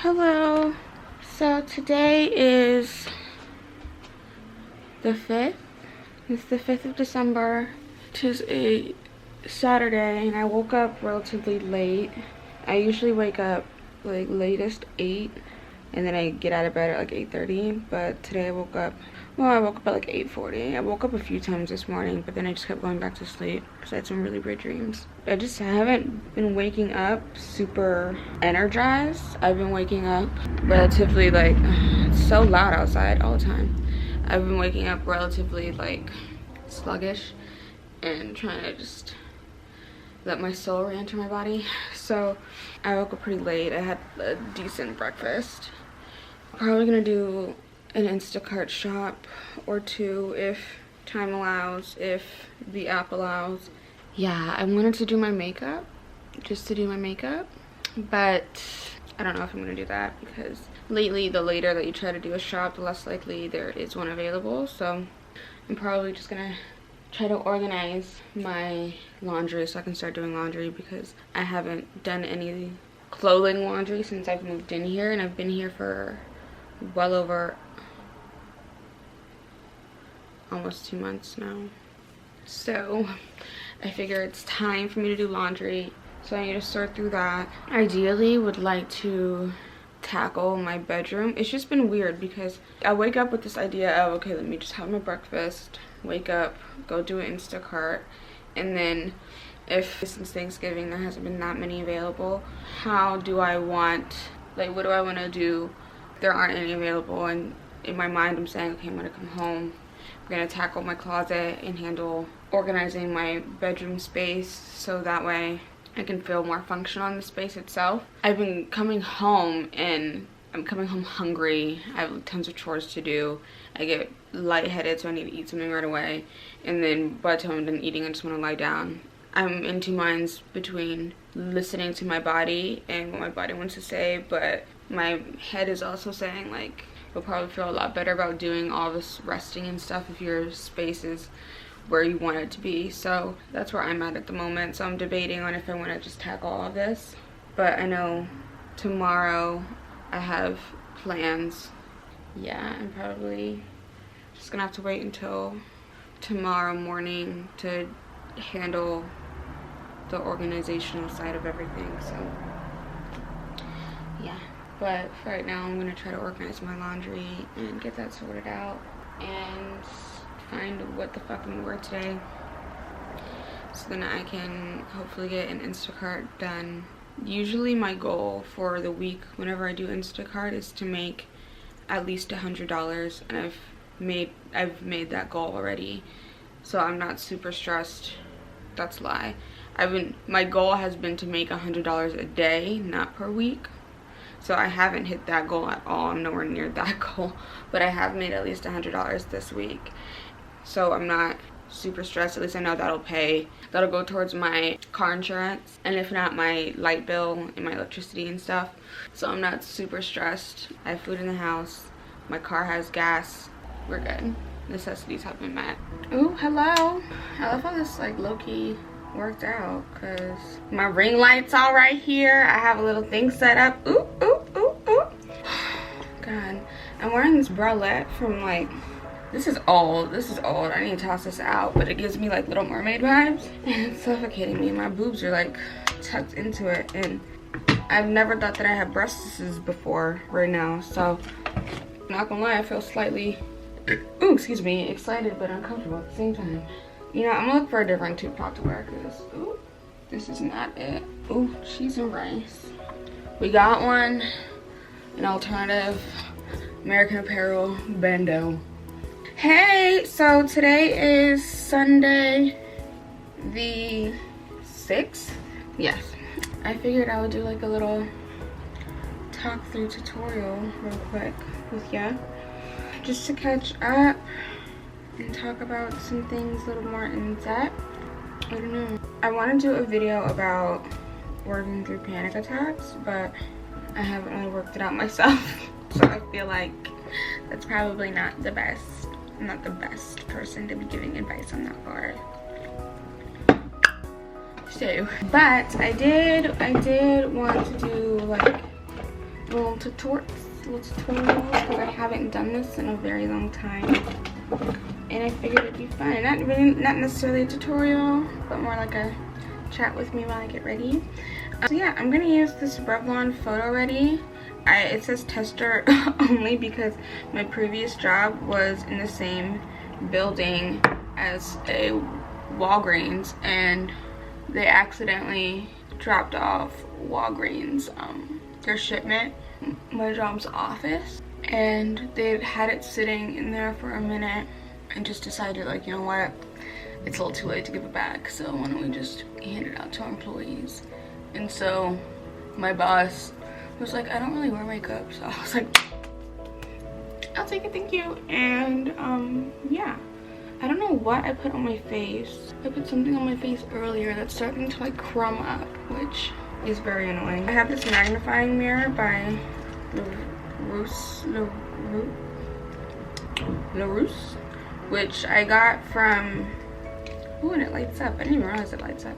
Hello. So today is the 5th. It's the 5th of December. It is a Saturday and I woke up relatively late. I usually wake up like latest 8 and then I get out of bed at like 8:30, but today I woke up at like 8:40. I woke up a few times this morning, but then I just kept going back to sleep because I had some really weird dreams. I just haven't been waking up super energized. I've been waking up relatively like, it's so loud outside all the time. I've been waking up relatively like sluggish and trying to just let my soul re-enter my body. So I woke up pretty late. I had a decent breakfast. Probably gonna do an Instacart shop or two if time allows, if the app allows. Yeah, I wanted to do my makeup, just to do my makeup, but I don't know if I'm gonna do that because lately the later that you try to do a shop, the less likely there is one available. So I'm probably just gonna try to organize my laundry so I can start doing laundry because I haven't done any clothing laundry since I've moved in here, and I've been here for well over almost 2 months now. So I figure it's time for me to do laundry, so I need to sort through that. Ideally would like to tackle my bedroom. It's just been weird because I wake up with this idea of, okay, let me just have my breakfast, wake up, go do an Instacart, and then if since Thanksgiving there hasn't been that many available, how do I want, like, what do I want to do if there aren't any available? And in my mind I'm saying, okay, I'm gonna come home, I'm gonna tackle my closet and handle organizing my bedroom space so that way I can feel more functional in the space itself. I've been coming home and I'm coming home hungry. I have tons of chores to do. I get lightheaded, so I need to eat something right away. And then by the time I'm done eating, I just want to lie down. I'm in two minds between listening to my body and what my body wants to say, but my head is also saying, like, you'll probably feel a lot better about doing all this resting and stuff if your space is where you want it to be. So that's where I'm at the moment. So I'm debating on if I want to just tackle all of this, but I know tomorrow I have plans. Yeah, I'm probably just gonna have to wait until tomorrow morning to handle the organizational side of everything. So yeah, but for right now I'm gonna try to organize my laundry and get that sorted out and find what the fuck I'm gonna wear today, so then I can hopefully get an Instacart done. Usually my goal for the week whenever I do Instacart is to make at least $100, and I've made that goal already, so I'm not super stressed. That's a lie. My goal has been to make $100 a day, not per week. So I haven't hit that goal at all. I'm nowhere near that goal, but I have made at least $100 this week. So I'm not super stressed. At least I know that'll pay. That'll go towards my car insurance, and if not, my light bill and my electricity and stuff. So I'm not super stressed. I have food in the house. My car has gas. We're good. Necessities have been met. Ooh, hello. I love how this like low-key worked out because my ring light's all right here. I have a little thing set up. Ooh, ooh, ooh, ooh. God, I'm wearing this bralette from like, this is old. I need to toss this out, but it gives me like Little Mermaid vibes and it's suffocating me. My boobs are like tucked into it, and I've never thought that I had breasts before right now. So not gonna lie, I feel slightly, ooh, excuse me, excited but uncomfortable at the same time. You know, I'm gonna look for a different tube top to wear because, ooh, this is not it. Ooh, cheese and rice. We got one, an alternative American Apparel bandeau. Hey, so today is Sunday the 6th. Yes, I figured I would do like a little talk through tutorial real quick with ya, just to catch up and talk about some things a little more in depth. I don't know. I want to do a video about working through panic attacks, but I haven't really worked it out myself. So I feel like that's probably not the best. I'm not the best person to be giving advice on that part. So, but I did want to do like little tutorials because I haven't done this in a very long time, and I figured it'd be fun. Not necessarily a tutorial, but more like a chat with me while I get ready. So yeah, I'm gonna use this Revlon Photo Ready. It says tester only because my previous job was in the same building as a Walgreens, and they accidentally dropped off Walgreens their shipment my job's office, and they had it sitting in there for a minute and just decided, like, you know what, it's a little too late to give it back, so why don't we just hand it out to our employees. And so my boss was like, I don't really wear makeup, so I was like, I'll take it, thank you. And yeah, I don't know what I put on my face. I put something on my face earlier that's starting to like crumb up, which is very annoying. I have this magnifying mirror by LaRousse, which I got from, oh, and it lights up. I didn't even realize it lights up.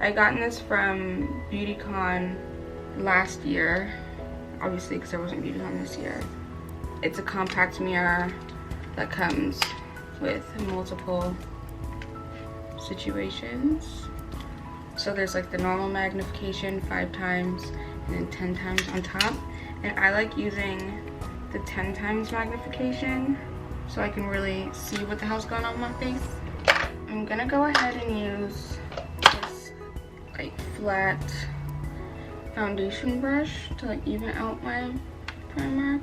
I got this from BeautyCon last year, obviously because there wasn't BeautyCon this year. It's a compact mirror that comes with multiple situations. So there's like the normal magnification 5 times and then 10 times on top. And I like using the 10 times magnification so I can really see what the hell's going on with my face. I'm gonna go ahead and use this like flat foundation brush to like even out my primer,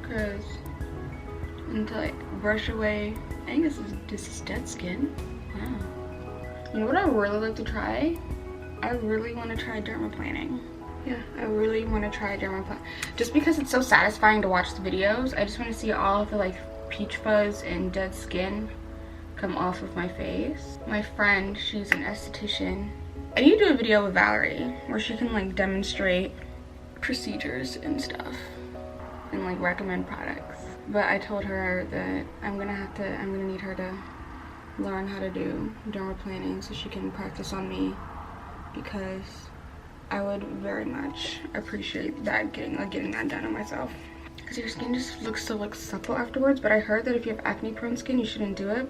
and to like brush away. I think this is dead skin. Wow. You know what I really like to try? I really want to try dermaplaning. Yeah, I really want to try dermaplaning. Just because it's so satisfying to watch the videos. I just want to see all of the like peach fuzz and dead skin come off of my face. My friend, she's an esthetician. I need to do a video with Valerie where she can like demonstrate procedures and stuff and like recommend products. But I told her that I'm gonna need her to learn how to do dermaplaning so she can practice on me, because I would very much appreciate that, getting that done on myself. Because your skin just looks so like supple afterwards. But I heard that if you have acne prone skin, you shouldn't do it.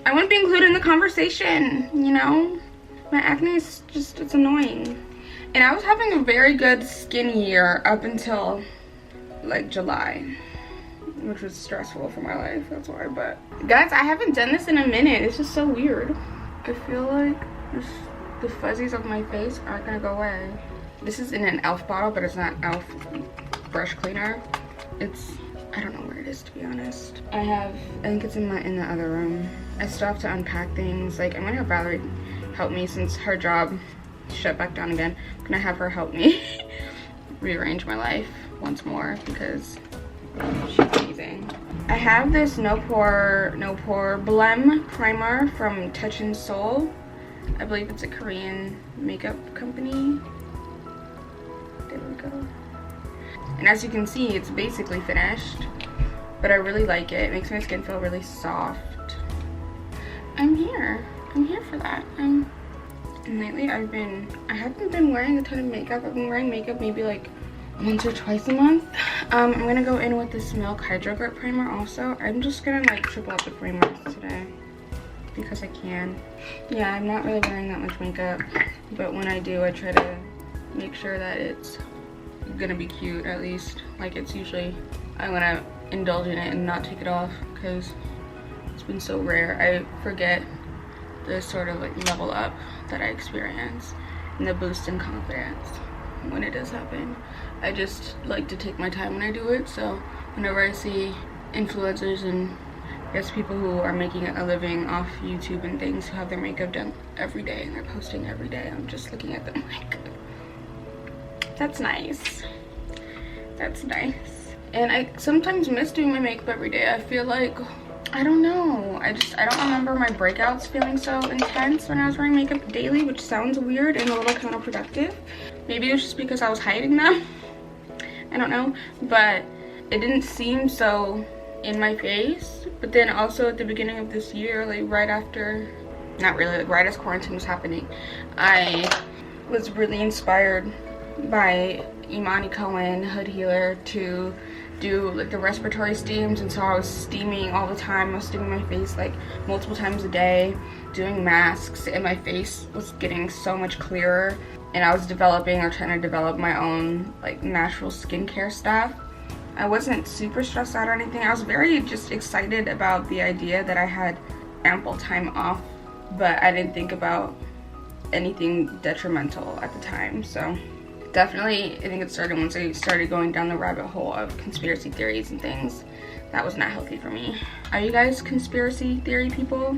I wouldn't be included in the conversation, you know? My acne is just, it's annoying. And I was having a very good skin year up until like July, which was stressful for my life, that's why. But guys, I haven't done this in a minute. It's just so weird. I feel like the fuzzies of my face aren't gonna go away. This is in an e.l.f. bottle, but it's not e.l.f. brush cleaner. It's, I don't know where it is, to be honest. I think it's in the other room. I still have to unpack things. Like, I'm gonna have Valerie help me since her job shut back down again. I'm gonna have her help me rearrange my life once more because she's amazing. I have this no pore blem primer from Touch in Seoul. I believe it's a Korean makeup company. There we go. And as you can see, it's basically finished, but I really like it. It makes my skin feel really soft. I'm here for that. And lately I haven't been wearing a ton of makeup. I've been wearing makeup maybe like once or twice a month. I'm gonna go in with this Milk Hydro Grip Primer also. I'm just gonna like triple up the primer today because I can. Yeah, I'm not really wearing that much makeup, but when I do, I try to make sure that it's gonna be cute at least. Like, it's usually, I wanna indulge in it and not take it off because it's been so rare. I forget the sort of like level up that I experience and the boost in confidence when it does happen. I just like to take my time when I do it, so whenever I see influencers and I guess people who are making a living off YouTube and things who have their makeup done every day and they're posting every day, I'm just looking at them like, that's nice. That's nice. And I sometimes miss doing my makeup every day. I feel like, I don't know. I don't remember my breakouts feeling so intense when I was wearing makeup daily, which sounds weird and a little counterproductive. Maybe it was just because I was hiding them. I don't know. But it didn't seem so in my face. But then also at the beginning of this year, like right after, not really, like right as quarantine was happening, I was really inspired by Imani Cohen hood healer to do like the respiratory steams, and so I was steaming all the time. I was steaming my face like multiple times a day, doing masks, and my face was getting so much clearer. And I was developing or trying to develop my own like natural skincare stuff. I wasn't super stressed out or anything. I was very just excited about the idea that I had ample time off, but I didn't think about anything detrimental at the time. So definitely, I think it started once I started going down the rabbit hole of conspiracy theories and things. That was not healthy for me. Are you guys conspiracy theory people?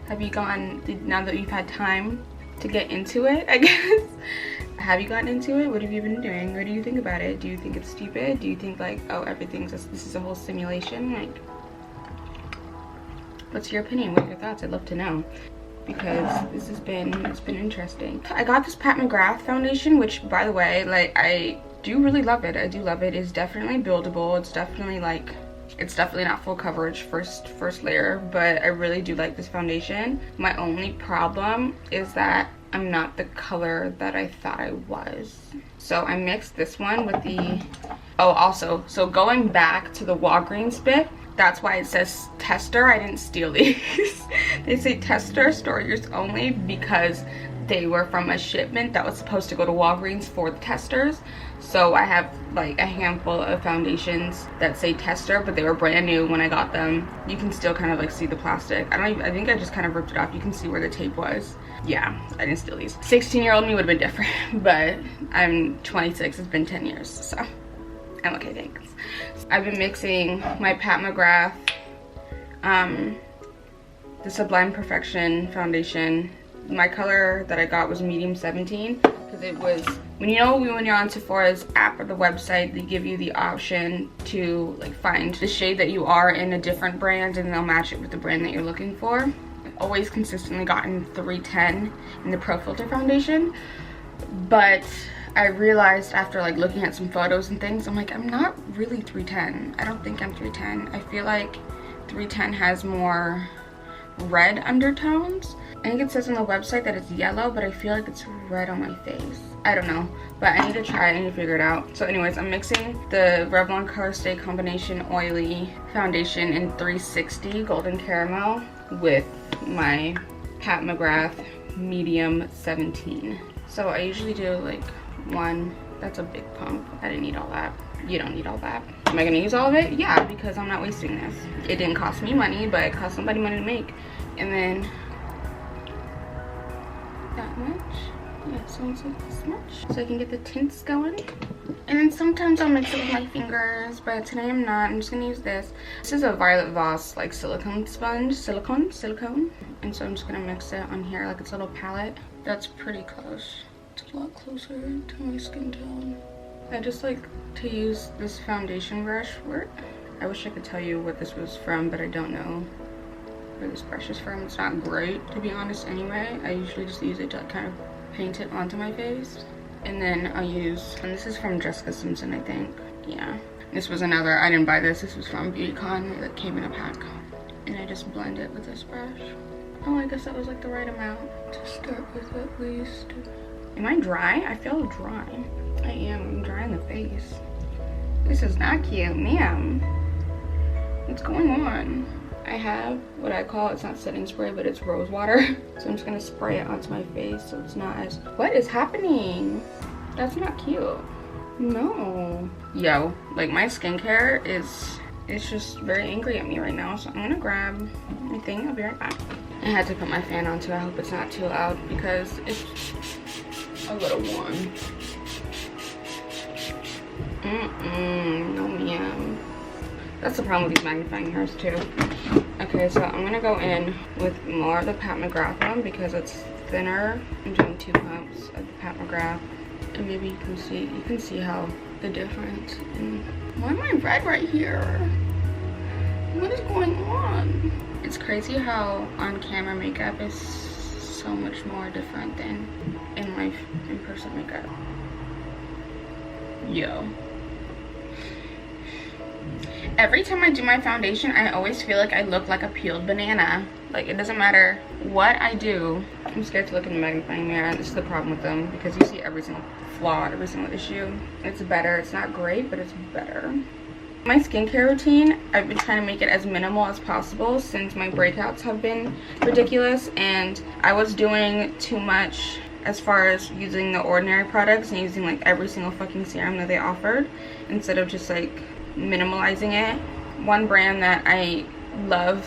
Have you gone, now that you've had time to get into it, I guess? Have you gotten into it? What have you been doing? What do you think about it? Do you think it's stupid? Do you think like, oh, this is a whole simulation? Like, what's your opinion? What are your thoughts? I'd love to know, because it's been interesting. I got this Pat McGrath foundation, which, by the way, like, I do really love it. I do love it. It's definitely buildable. It's definitely like, it's definitely not full coverage first layer, but I really do like this foundation. My only problem is that I'm not the color that I thought I was. So I mixed this one with the, oh, also, so going back to the Walgreens bit, that's why it says tester. I didn't steal these. They say tester, store yours only, because they were from a shipment that was supposed to go to Walgreens for the testers. So I have like a handful of foundations that say tester, but they were brand new when I got them. You can still kind of like see the plastic. I think I just kind of ripped it off. You can see where the tape was. Yeah, I didn't steal these. 16-year-old me would have been different, but I'm 26. It's been 10 years, so I'm okay, thanks. I've been mixing my Pat McGrath, the Sublime Perfection foundation. My color that I got was medium 17, because it was, when you're on Sephora's app or the website, they give you the option to like find the shade that you are in a different brand, and they'll match it with the brand that you're looking for. I've always consistently gotten 310 in the Pro Filter foundation, but I realized after like looking at some photos and things, I'm like, I'm not really 310. I don't think I'm 310. I feel like 310 has more red undertones. I think it says on the website that it's yellow, but I feel like it's red on my face. I don't know, but I need to try it. I need to figure it out. So anyways, I'm mixing the Revlon Color Stay Combination Oily Foundation in 360 Golden Caramel with my Pat McGrath Medium 17. So I usually do like one. That's a big pump. I didn't need all that. You don't need all that. Am I gonna use all of it? Yeah, because I'm not wasting this. It didn't cost me money, but it cost somebody money to make. And then that much. Yeah, so it's like this much. So I can get the tints going. And then sometimes I'll mix it with my fingers, but today I'm not. I'm just gonna use this. This is a Violet Voss like silicone sponge. Silicone. And so I'm just gonna mix it on here like it's a little palette. That's pretty close. It's a lot closer to my skin tone. I just like to use this foundation brush. I wish I could tell you what this was from, but I don't know where this brush is from. It's not great, to be honest, anyway. I usually just use it to like, kind of paint it onto my face. And then I'll use, and this is from Jessica Simpson, I think. Yeah. This was another, I didn't buy this. This was from BeautyCon. It came in a pack. And I just blend it with this brush. Oh, I guess that was like the right amount to start with at least. Am I dry? I feel dry. I am. I'm dry in the face. This is not cute, ma'am. What's going on? I have what I call, it's not setting spray, but it's rose water. So I'm just gonna spray it onto my face so it's not as, what is happening? That's not cute. No. Yo, like my skincare it's just very angry at me right now. So I'm gonna grab my thing. I'll be right back. I had to put my fan on too. I hope it's not too loud because it's a little warm. No ma'am. That's the problem with these magnifying mirrors too. Okay, so I'm gonna go in with more of the Pat McGrath one because it's thinner. I'm doing 2 pumps of the Pat McGrath, and maybe you can see how the difference. And why am I red right here? What is going on? It's crazy how on camera makeup is so much more different than in life, in person makeup. Yo. Every time I do my foundation, I always feel like I look like a peeled banana. Like, it doesn't matter what I do, I'm scared to look in the magnifying mirror. This is the problem with them, because you see every single flaw, every single issue. It's better. It's not great, but it's better. My skincare routine, I've been trying to make it as minimal as possible since my breakouts have been ridiculous, and I was doing too much as far as using the ordinary products and using like every single fucking serum that they offered instead of just like minimalizing it. One brand that I love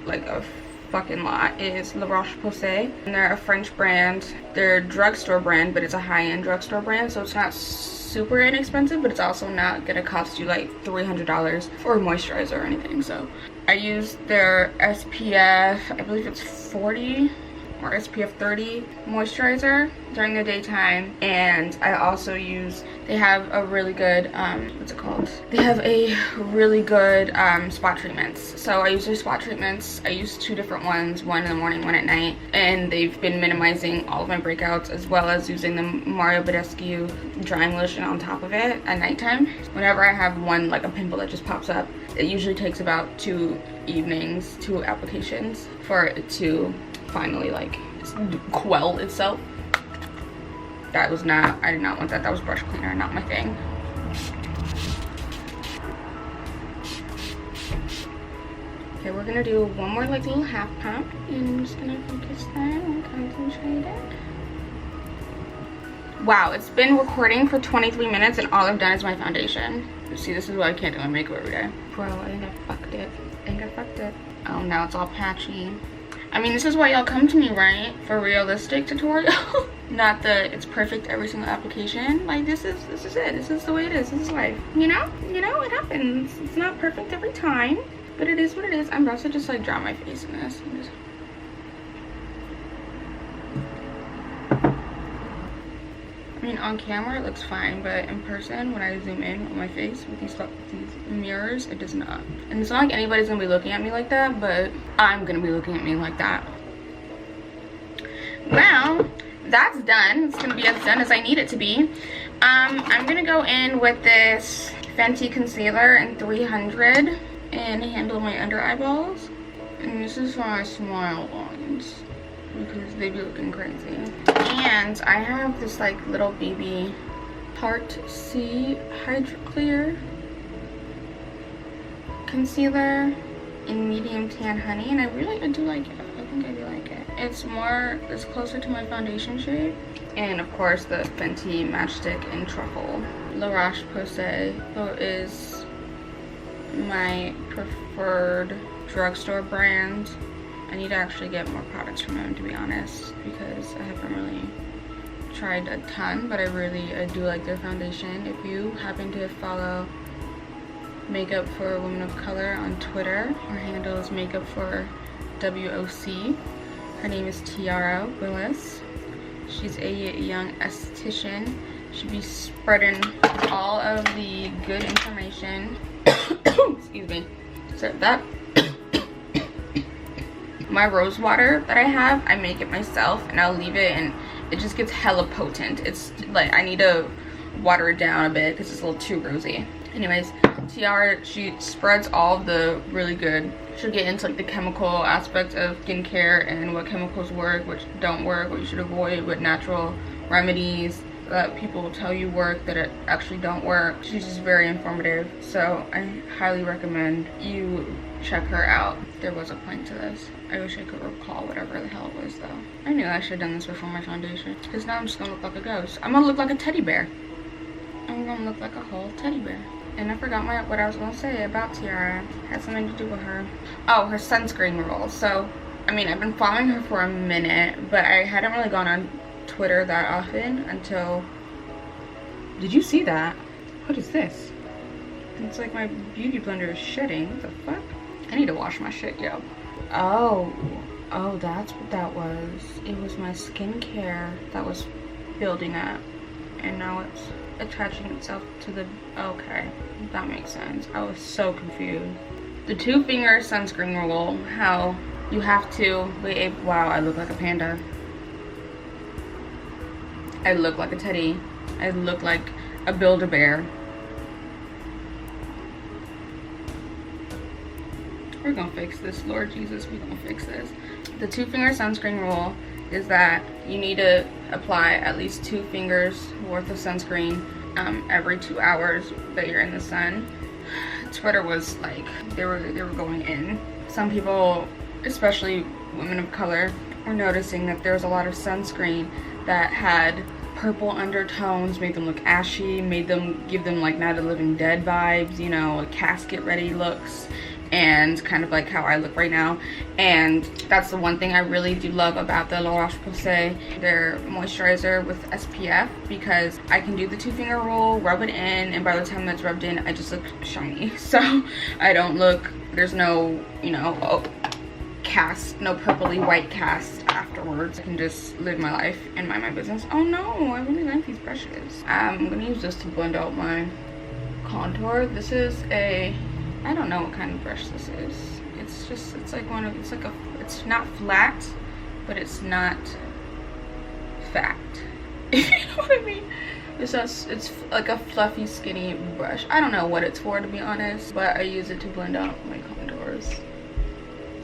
like a fucking lot is La Roche-Posay, and they're a French brand. They're a drugstore brand, but it's a high-end drugstore brand, so it's not super inexpensive, but it's also not gonna cost you like $300 for a moisturizer or anything. So I use their SPF, I believe it's 40 or SPF 30 moisturizer during the daytime, and I also use, they have a really good what's it called, they have a really good spot treatments. So I use their spot treatments. I use 2 different ones, one in the morning, one at night, and they've been minimizing all of my breakouts, as well as using the Mario Badescu drying lotion on top of it at nighttime. Whenever I have one, like a pimple that just pops up, it usually takes about 2 evenings, 2 applications for it to finally like quell itself. That was not, I did not want that. That was brush cleaner, not my thing. Okay, we're gonna do one more like little half pump, and I'm just gonna focus that and concentrate it. Wow, it's been recording for 23 minutes and all I've done is my foundation. See, this is why I can't do my makeup every day. Bro, I think I fucked it. I think I fucked it. Oh, now it's all patchy. I mean, this is why y'all come to me, right? For realistic tutorial. Not the it's perfect every single application. Like this is it. This is the way it is. This is life. You know? You know, it happens. It's not perfect every time, but it is what it is. I'm about to just like draw my face in this. I mean, on camera it looks fine, but in person, when I zoom in on my face with these mirrors, it does not. And it's not like anybody's gonna be looking at me like that, but I'm gonna be looking at me like that. Well, that's done. It's gonna be as done as I need it to be. I'm gonna go in with this Fenty concealer in 300 and handle my under eyeballs. And this is for my smile lines, because they be looking crazy. And I have this like little baby Part C Hydro Clear concealer in medium tan honey, and I do like it. I think I do like it. It's closer to my foundation shade. And of course the Fenty Matchstick in Truffle. La Roche-Posay is my preferred drugstore brand. I need to actually get more products from them, to be honest, because I haven't really tried a ton, but I do like their foundation. If you happen to follow Makeup for Women of Color on Twitter, her handle is Makeup for WOC. Her name is Tiara Willis. She's a young esthetician. She'll be spreading all of the good information. Excuse me. So that my rose water that I have, I make it myself, and I'll leave it, and it just gets hella potent. It's like I need to water it down a bit because it's a little too rosy. Anyways, Tiara, she spreads all of the really good. She'll get into like the chemical aspect of skincare and what chemicals work, which don't work, what you should avoid, what natural remedies that people will tell you work that it actually don't work. She's just very informative, so I highly recommend you check her out. There was a point to this. I wish I could recall whatever the hell it was though. I knew I should have done this before my foundation, because now I'm just gonna look like a ghost. I'm gonna look like a teddy bear. I'm gonna look like a whole teddy bear. And I forgot what I was gonna say about Tiara. It had something to do with her. Oh, her sunscreen rule. So, I mean, I've been following her for a minute, but I hadn't really gone on Twitter that often until... Did you see that? What is this? It's like my beauty blender is shedding. What the fuck? I need to wash my shit, yo. Oh, that's what that was. It was my skincare that was building up, and now it's attaching itself to the... Okay, that makes sense. I was so confused. The 2-finger sunscreen rule, how you have to be able... Wow, I look like a panda. I look like a teddy. I look like a Build-A-Bear. We're gonna fix this, Lord Jesus, we're gonna fix this. The 2-finger sunscreen rule is that you need to apply at least 2 fingers worth of sunscreen every 2 hours that you're in the sun. Twitter was like, they were going in. Some people, especially women of color, were noticing that there was a lot of sunscreen that had purple undertones, made them look ashy, made them give them like Night of the Living Dead vibes, you know, like casket ready looks, and kind of like how I look right now. And that's the one thing I really do love about the La Roche-Posay, their moisturizer with SPF, because I can do the 2-finger rule, rub it in, and by the time that's rubbed in, I just look shiny. So I don't look, there's no, you know, cast, no purpley white cast afterwards. I can just live my life and mind my business. Oh no, I really like these brushes. I'm gonna use this to blend out my contour. This is a, I don't know what kind of brush this is. It's just, it's like one of, it's like a, it's not flat, but it's not fat. If you know what I mean. It's like a fluffy, skinny brush. I don't know what it's for, to be honest, but I use it to blend out my contours.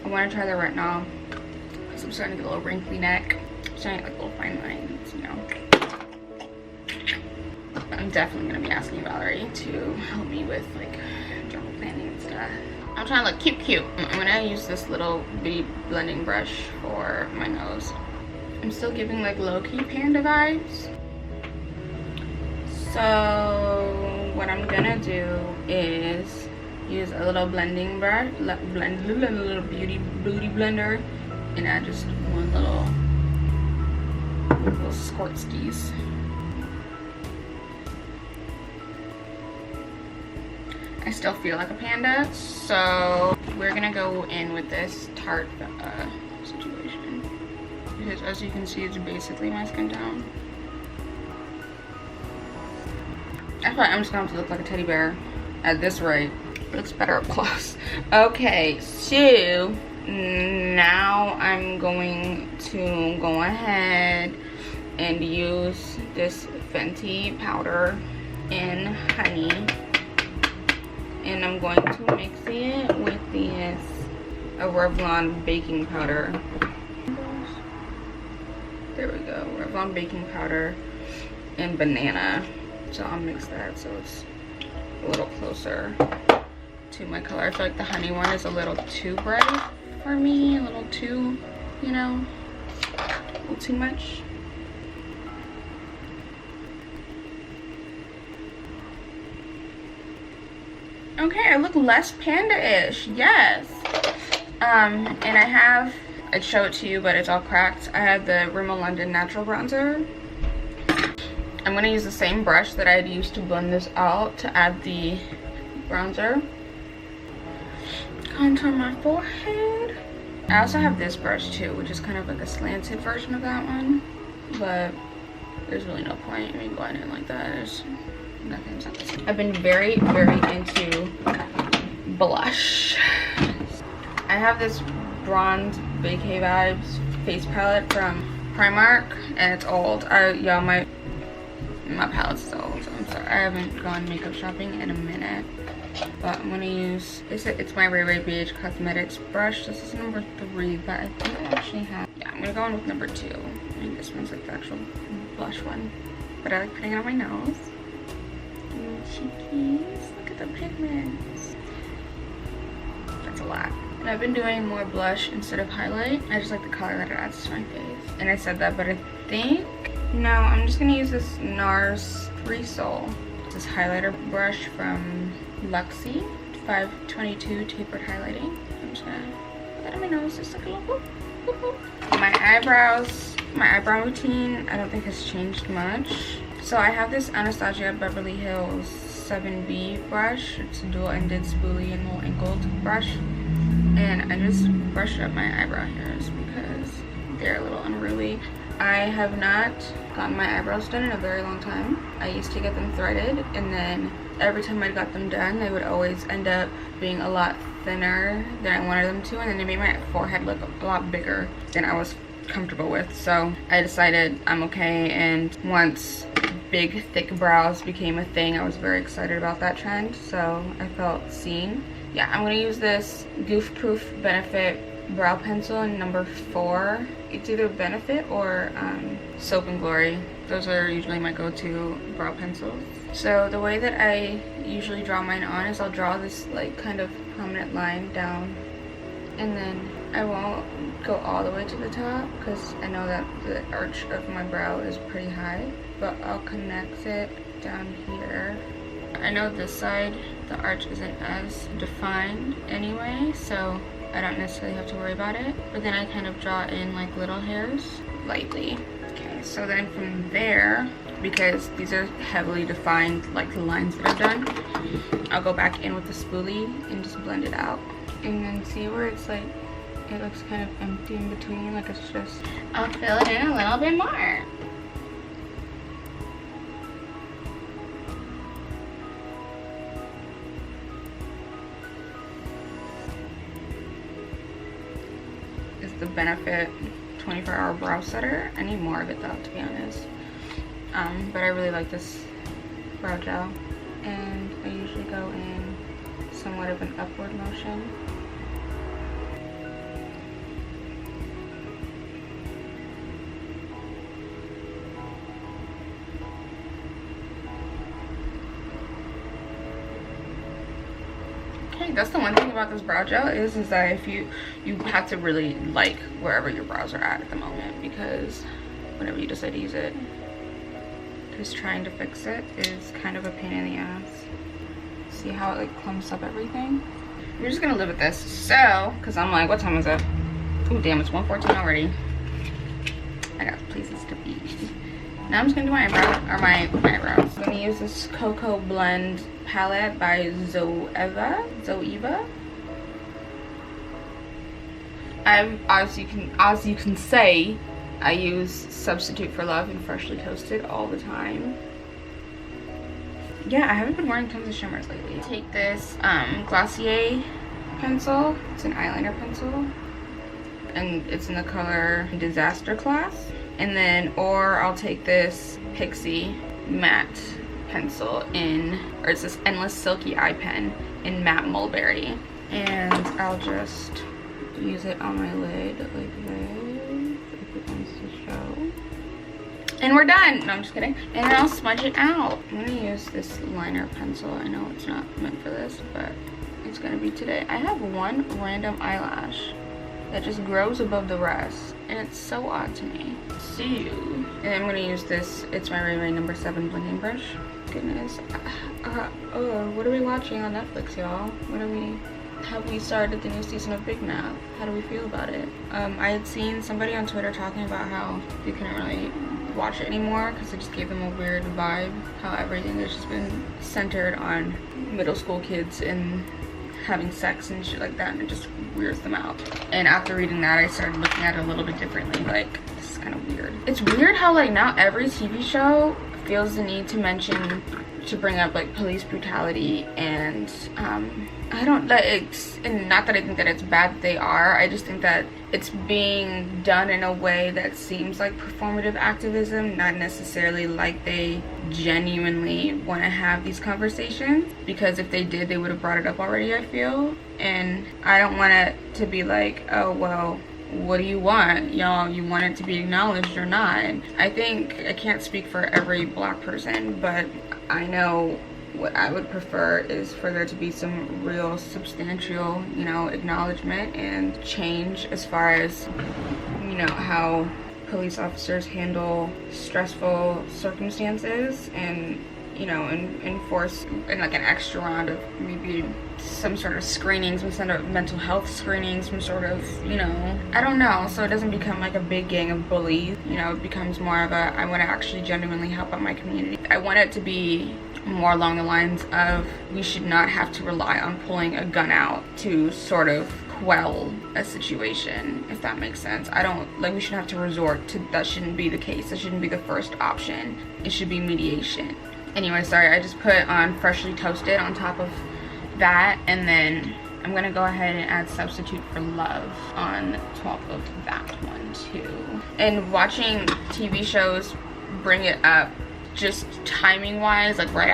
I want to try the retinol because I'm starting to get a little wrinkly neck. I'm starting to get like little fine lines, you know. I'm definitely going to be asking Valerie to help me with like journal planning and stuff. I'm trying to look cute. I'm going to use this little bitty blending brush for my nose. I'm still giving like low-key panda vibes. So what I'm going to do is use a little blending brush, blend a little booty blender, and add just one little squirt skis. I still feel like a panda, so we're gonna go in with this Tarte situation, because as you can see, it's basically my skin tone. I feel like I'm just going to look like a teddy bear at this rate. It looks better up close. Okay, so now I'm going to go ahead and use this Fenty powder in honey, and I'm going to mix it with this Revlon baking powder. There we go, Revlon baking powder and banana. So I'll mix that so it's a little closer to my color. I feel like the honey one is a little too bright for me, a little too, you know, a little too much. Okay, I look less panda-ish, yes. And I'd show it to you, but it's all cracked. I have the Rimmel London Natural Bronzer. I'm gonna use the same brush that I had used to blend this out to add the bronzer. Contour my forehead. I also have this brush too, which is kind of like a slanted version of that one, but there's really no point in me going in like that. There's nothing. I've been very into blush. I have this Bronze Vacay Vibes face palette from Primark, and it's old. Y'all, my palette's so old, so I'm sorry. I haven't gone makeup shopping in a minute, but I'm gonna use it's my Ray Ray BH Cosmetics brush. This is number 3, but I think I actually have, yeah, I'm gonna go in with number 2. I think this one's like the actual blush one, but I like putting it on my nose. Ooh, cheekies, look at the pigments. That's a lot. And I've been doing more blush instead of highlight. I just like the color that it adds to my face. And I said that, but I think no, I'm just gonna use this NARS Free Soul. This highlighter brush from Luxie, 522 tapered highlighting. I'm just gonna put that on my nose, just like a little whoop, whoop, whoop. My eyebrows, my eyebrow routine, I don't think has changed much. So I have this Anastasia Beverly Hills 7B brush. It's a dual-ended spoolie and little angled brush. And I just brushed up my eyebrow hairs because they're a little unruly. I have not gotten my eyebrows done in a very long time. I used to get them threaded, and then every time I got them done, they would always end up being a lot thinner than I wanted them to, and then they made my forehead look a lot bigger than I was comfortable with. So I decided I'm okay, and once big thick brows became a thing, I was very excited about that trend, so I felt seen. Yeah, I'm gonna use this Goof Proof Benefit brow pencil in number 4. It's either Benefit or Soap and Glory. Those are usually my go-to brow pencils. So the way that I usually draw mine on is I'll draw this like kind of prominent line down, and then I won't go all the way to the top because I know that the arch of my brow is pretty high, but I'll connect it down here. I know this side, the arch isn't as defined anyway, so I don't necessarily have to worry about it. But then I kind of draw in like little hairs lightly. Okay, so then from there, because these are heavily defined like the lines that I've done, I'll go back in with the spoolie and just blend it out. And then see where it's like, it looks kind of empty in between, like it's just, I'll fill it in a little bit more. Is the Benefit 24-hour brow setter. I need more of it though, to be honest. But I really like this brow gel, and I usually go in somewhat of an upward motion. Okay, that's the one thing about this brow gel is that if you have to really like wherever your brows are at the moment, because whenever you decide to use it, because trying to fix it is kind of a pain in the ass. See how it like clumps up everything? We're just gonna live with this. So, because I'm like, what time is it? Oh damn, it's 1:14 already. I got places to be. Now I'm just gonna do my eyebrow, or my eyebrows. I'm gonna use this Cocoa Blend palette by Zoeva. As you can say, I use Substitute for Love and Freshly Toasted all the time. Yeah, I haven't been wearing tons of shimmers lately. Take this Glossier pencil. It's an eyeliner pencil, and it's in the color Disaster Class. And then, or I'll take this Pixie matte pencil or it's this Endless Silky Eye Pen in Matte Mulberry. And I'll just use it on my lid like this, if it wants to show. And we're done. No, I'm just kidding. And then I'll smudge it out. I'm gonna use this liner pencil. I know it's not meant for this, but it's gonna be today. I have one random eyelash that just grows above the rest, and it's so odd to me. So, and I'm gonna use this, it's my Ray number 7 blending brush. Goodness. Oh, what are we watching on Netflix, y'all? Have we started the new season of Big Mouth? How do we feel about it? I had seen somebody on Twitter talking about how they couldn't really watch it anymore because it just gave them a weird vibe. How everything has just been centered on middle school kids and having sex and shit like that, and it just weirds them out. And after reading that, I started looking at it a little bit differently. Like, this is kind of weird. It's weird how like now every TV show feels the need to bring up like police brutality, and I don't that it's, and not that I think that it's bad that they are, I just think that it's being done in a way that seems like performative activism, not necessarily like they genuinely want to have these conversations, because if they did, they would have brought it up already, I feel. And I don't want it to be like, oh well, what do you want, y'all? You want it to be acknowledged or not? And I think, I can't speak for every Black person, but I know what I would prefer is for there to be some real substantial, you know, acknowledgement and change as far as, you know, how police officers handle stressful circumstances, and, you know, and enforce in like an extra round of maybe some sort of screening, some sort of mental health screening, some sort of, you know, I don't know, so it doesn't become like a big gang of bullies, you know, it becomes more of a, I want to actually genuinely help out my community. I want it to be more along the lines of, we should not have to rely on pulling a gun out to sort of quell a situation, if that makes sense. I don't, like, we shouldn't have to resort to, that shouldn't be the case, that shouldn't be the first option. It should be mediation. Anyway, sorry, I just put on Freshly Toasted on top of that, and then I'm gonna go ahead and add Substitute for Love on top of that one too. And watching TV shows bring it up just timing wise, like right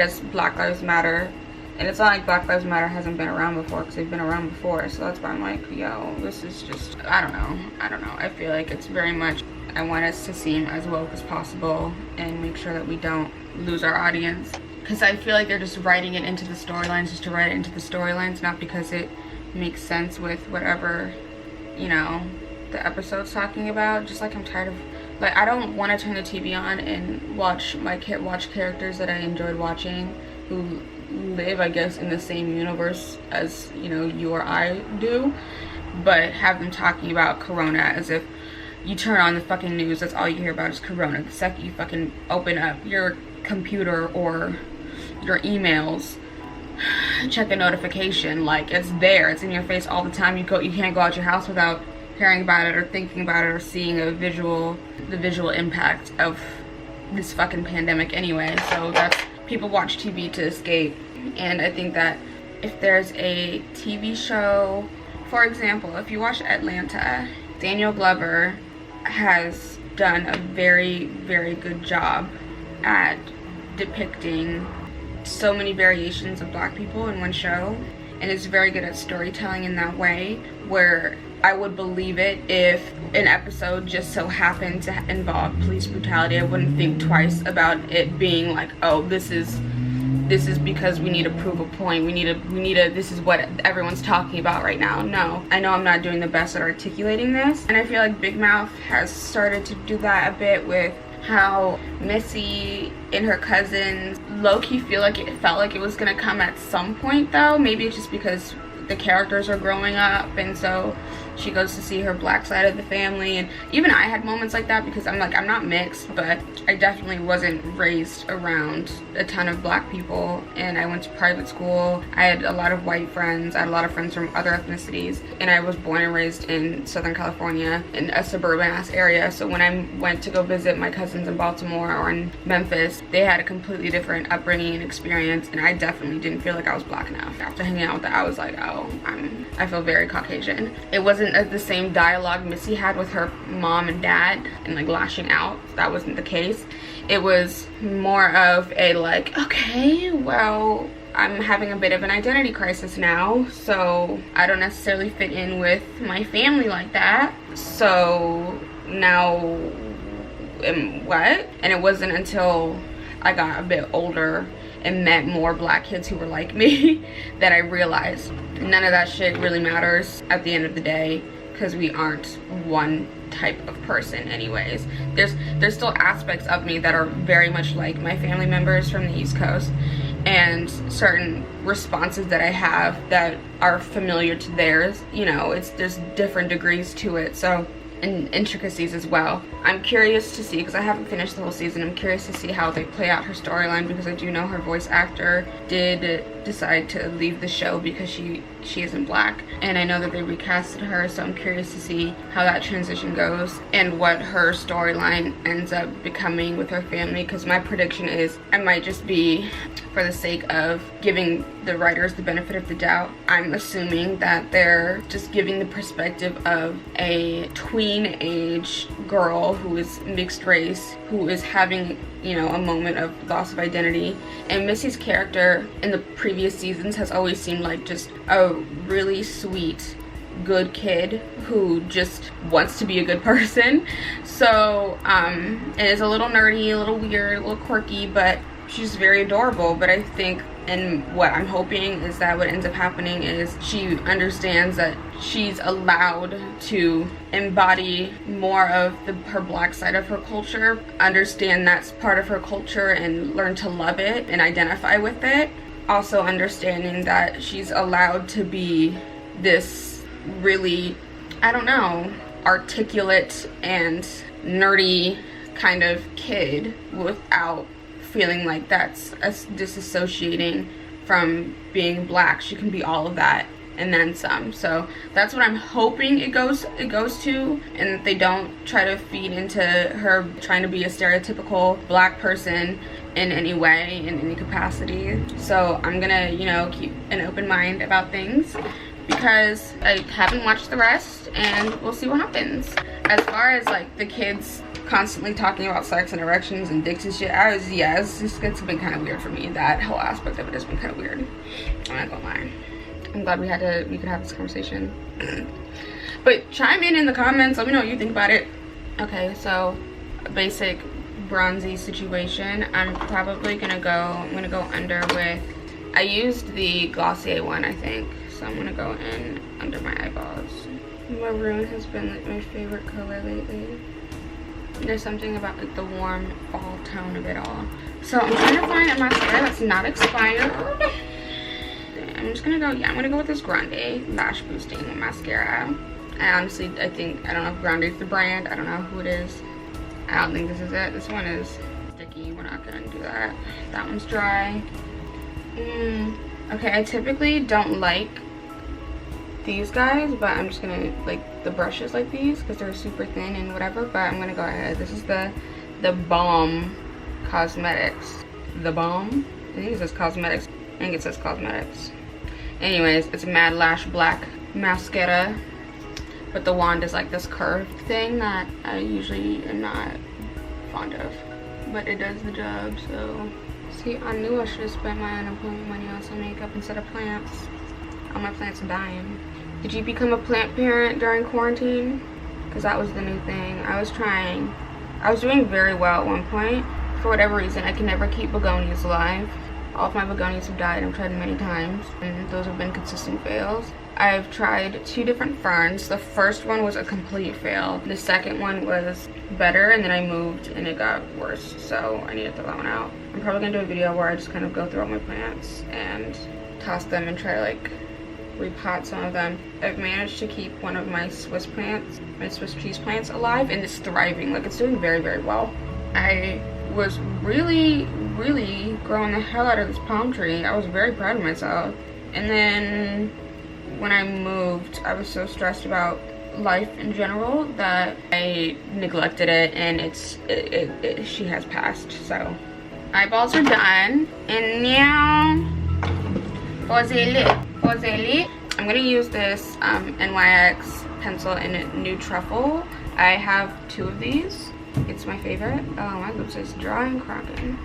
as Black Lives Matter. And it's not like Black Lives Matter hasn't been around before, because they've been around before. So that's why I'm like, yo, this is just, I don't know. I feel like it's very much, I want us to seem as woke as possible and make sure that we don't lose our audience. Because I feel like they're just writing it into the storylines just to write it into the storylines, not because it makes sense with whatever, you know, the episode's talking about. Just like I'm tired of, like, I don't want to turn the TV on and watch characters that I enjoyed watching who live, I guess, in the same universe as, you know, you or I do, but have them talking about Corona as if you turn on the fucking news, that's all you hear about is Corona. The second you fucking open up your computer or your emails, check a notification, like, it's there, it's in your face all the time. You can't go out your house without hearing about it or thinking about it or seeing the visual impact of this fucking pandemic anyway. So that's, people watch TV to escape. And I think that if there's a TV show, for example, if you watch Atlanta, Daniel Glover has done a very, very good job at depicting so many variations of Black people in one show, and is very good at storytelling in that way, where I would believe it if an episode just so happened to involve police brutality. I wouldn't think twice about it being like, oh, this is because we need to prove a point. We need a this is what everyone's talking about right now. No, I know I'm not doing the best at articulating this, and I feel like Big Mouth has started to do that a bit with how Missy and her cousins low-key felt like it was gonna come at some point, though. Maybe it's just because the characters are growing up, and so she goes to see her Black side of the family. And even I had moments like that, because I'm not mixed, but I definitely wasn't raised around a ton of Black people, and I went to private school. I had a lot of white friends, I had a lot of friends from other ethnicities, and I was born and raised in Southern California in a suburban ass area. So when I went to go visit my cousins in Baltimore or in Memphis, they had a completely different upbringing and experience, and I definitely didn't feel like I was Black enough. After hanging out with that, I was like, oh, I feel very Caucasian. It wasn't the same dialogue Missy had with her mom and dad and like lashing out. That wasn't the case. It was more of a like, okay, well, I'm having a bit of an identity crisis now, so I don't necessarily fit in with my family like that, so now what? And it wasn't until I got a bit older and met more Black kids who were like me that I realized none of that shit really matters at the end of the day, because we aren't one type of person anyways. There's still aspects of me that are very much like my family members from the East Coast, and certain responses that I have that are familiar to theirs. You know, there's different degrees to it, so, and intricacies as well. I'm curious to see, because I haven't finished the whole season, I'm curious to see how they play out her storyline, because I do know her voice actor did decide to leave the show because she isn't Black, and I know that they recasted her, so I'm curious to see how that transition goes and what her storyline ends up becoming with her family, because my prediction is I might just be, for the sake of giving the writers the benefit of the doubt, I'm assuming that they're just giving the perspective of a tween age girl who is mixed race, who is having, you know, a moment of loss of identity. And Missy's character in the previous seasons has always seemed like just a really sweet, good kid who just wants to be a good person. So it is a little nerdy, a little weird, a little quirky, but she's very adorable. But I think, and what I'm hoping is that what ends up happening is she understands that she's allowed to embody more of her Black side of her culture, understand that's part of her culture and learn to love it and identify with it. Also understanding that she's allowed to be this really, I don't know, articulate and nerdy kind of kid without feeling like that's disassociating from being Black. She can be all of that and then some. So that's what I'm hoping it goes to, and that they don't try to feed into her trying to be a stereotypical Black person in any way, in any capacity. So I'm gonna, you know, keep an open mind about things, because I haven't watched the rest, and we'll see what happens. As far as like the kids constantly talking about sex and erections and dicks and shit. It's been kind of weird for me. That whole aspect of it has been kind of weird. I'm not gonna lie. I'm glad we could have this conversation. But chime in the comments. Let me know what you think about it. Okay, so a basic bronzy situation. I'm gonna go under with, I used the Glossier one, I think. So I'm gonna go in under my eyeballs. Maroon has been like my favorite color lately. There's something about like the warm fall tone of it all. So I'm trying to find a mascara that's not expired. I'm just gonna go, I'm gonna go with this Grande Lash Boosting Mascara. I don't know if Grande is the brand. I don't know who it is. I don't think this is it. This one is sticky. We're not gonna do that. That one's dry. Okay, I typically don't like these guys, but I'm just gonna like the brushes like these because they're super thin and whatever. But I'm gonna go ahead. This is the Balm Cosmetics. The Balm? I think it says Cosmetics. I think it says Cosmetics. Anyways, it's a Mad Lash Black Mascara, but the wand is like this curved thing that I usually am not fond of, but it does the job. So see, I knew I should have spent my unemployment money on some makeup instead of plants. All my plants are dying. Did you become a plant parent during quarantine? Because that was the new thing. I was doing very well at one point. For whatever reason, I can never keep begonias alive. All of my begonias have died. I've tried many times, and those have been consistent fails. I've tried 2 different ferns. The first one was a complete fail. The second one was better, and then I moved and it got worse. So I need to throw that one out. I'm probably gonna do a video where I just kind of go through all my plants and toss them and try to like repot some of them. I've managed to keep one of my Swiss plants, my Swiss cheese plants alive, and it's thriving. Like, it's doing very, very well. I was really growing the hell out of this palm tree. I was very proud of myself. And then when I moved, I was so stressed about life in general that I neglected it, and she has passed. So eyeballs are done, and now for the lip, I'm gonna use this NYX pencil in Nude Truffle. I have 2 of these. It's my favorite. Oh, my lips is dry and cracking.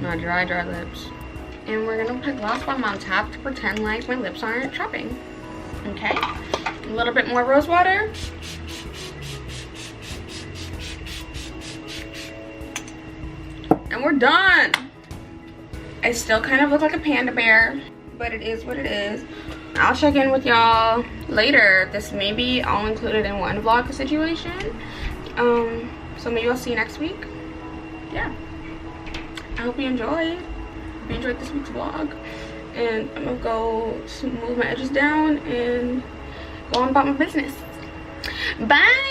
My dry lips. And we're gonna put gloss bomb on top to pretend like my lips aren't chapping. Okay, a little bit more rose water. And we're done. I still kind of look like a panda bear, but it is what it is. I'll check in with y'all later. This may be all included in one vlog situation. So maybe I'll see you next week. Yeah. I hope you enjoyed. Hope you enjoyed this week's vlog. And I'm gonna go move my edges down and go on about my business. Bye.